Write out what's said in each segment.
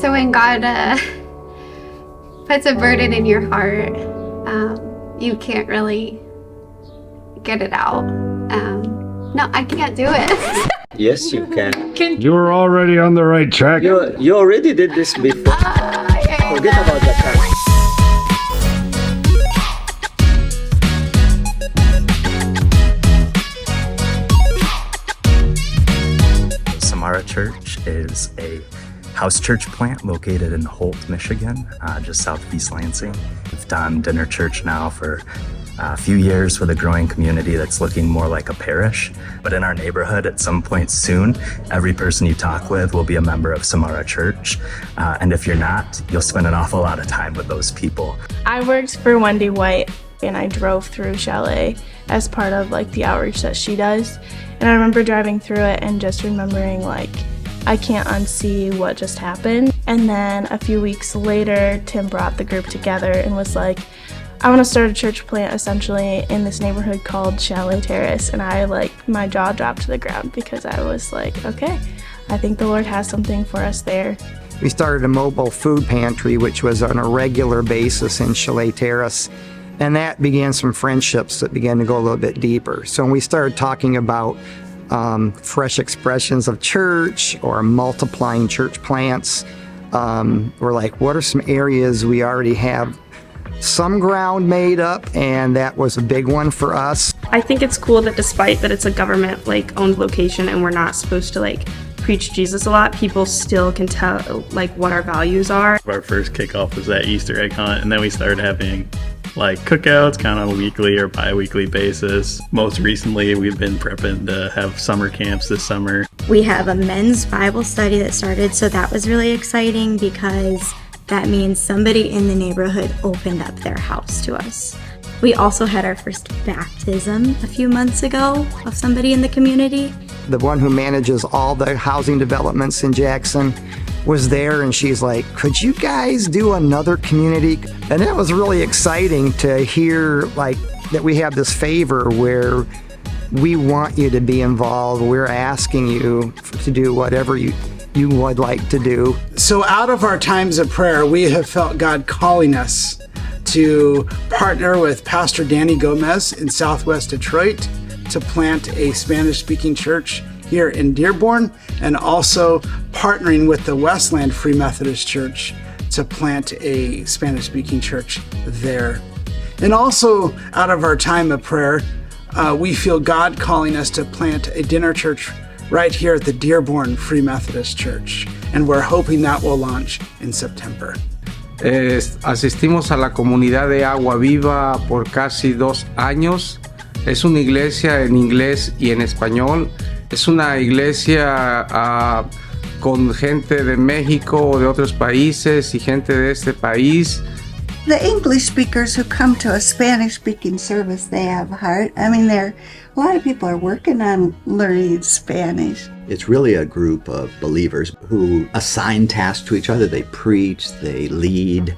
So when God puts a burden in your heart, you can't really get it out. No, I can't do it. Yes, you can. You're already on the right track. You already did this before. Forget about that part. Samara Church is a house church plant located in Holt, Michigan, just south of East Lansing. We've done dinner church now for a few years with a growing community that's looking more like a parish. But in our neighborhood, at some point soon, every person you talk with will be a member of Samara Church. And if you're not, you'll spend an awful lot of time with those people. I worked for Wendy White, and I drove through Chalet as part of the outreach that she does. And I remember driving through it and just remembering I can't unsee what just happened. And then a few weeks later, Tim brought the group together and was like, I want to start a church plant essentially in this neighborhood called Chalet Terrace. And my jaw dropped to the ground because I was like, okay, I think the Lord has something for us there. We started a mobile food pantry, which was on a regular basis in Chalet Terrace. And that began some friendships that began to go a little bit deeper. So when we started talking about fresh expressions of church or multiplying church plants, we're like, what are some areas we already have some ground made up? And that was a big one for us. I think it's cool that despite that it's a government owned location and we're not supposed to preach Jesus a lot, people still can tell what our values are. Our first kickoff was that Easter egg hunt, and then we started having cookouts kind of on a weekly or bi-weekly basis. Most recently, we've been prepping to have summer camps this summer. We have a men's Bible study that started, so that was really exciting because that means somebody in the neighborhood opened up their house to us. We also had our first baptism a few months ago of somebody in the community. The one who manages all the housing developments in Jackson was there, and she's like, could you guys do another community? And it was really exciting to hear that we have this favor where we want you to be involved. We're asking you to do whatever you would like to do. So out of our times of prayer, we have felt God calling us to partner with Pastor Danny Gomez in Southwest Detroit to plant a Spanish-speaking church here in Dearborn, and also partnering with the Westland Free Methodist Church to plant a Spanish-speaking church there. And also out of our time of prayer, we feel God calling us to plant a dinner church right here at the Dearborn Free Methodist Church, and we're hoping that will launch in September. Asistimos a la comunidad de Agua Viva por casi 2 años. Es una iglesia en inglés y en español. Es una iglesia con gente de México o de otros países y gente de este país. The English speakers who come to a Spanish-speaking service, they have heart. I mean, a lot of people are working on learning Spanish. It's really a group of believers who assign tasks to each other. They preach, they lead.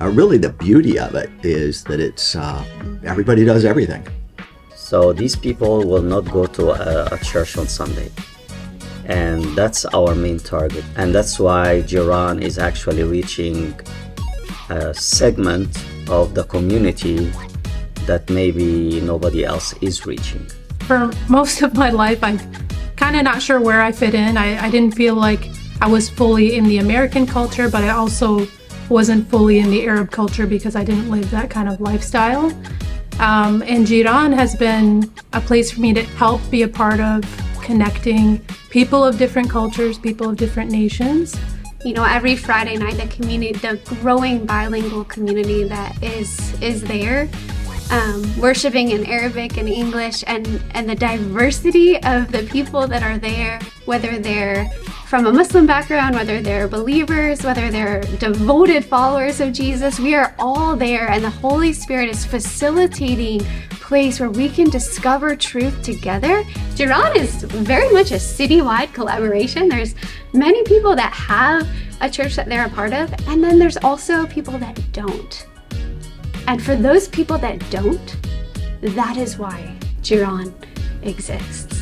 Really, the beauty of it is that it's everybody does everything. So these people will not go to a church on Sunday. And that's our main target. And that's why Jiran is actually reaching a segment of the community that maybe nobody else is reaching. For most of my life, I'm kind of not sure where I fit in. I didn't feel like I was fully in the American culture, but I also wasn't fully in the Arab culture because I didn't live that kind of lifestyle. And Jiran has been a place for me to help be a part of connecting people of different cultures, people of different nations. Every Friday night, the growing bilingual community that is there, worshiping in Arabic and English, and the diversity of the people that are there, whether they're from a Muslim background, whether they're believers, whether they're devoted followers of Jesus, we are all there, and the Holy Spirit is facilitating a place where we can discover truth together. Jiran is very much a citywide collaboration. There's many people that have a church that they're a part of, and then there's also people that don't. And for those people that don't, that is why Jiran exists.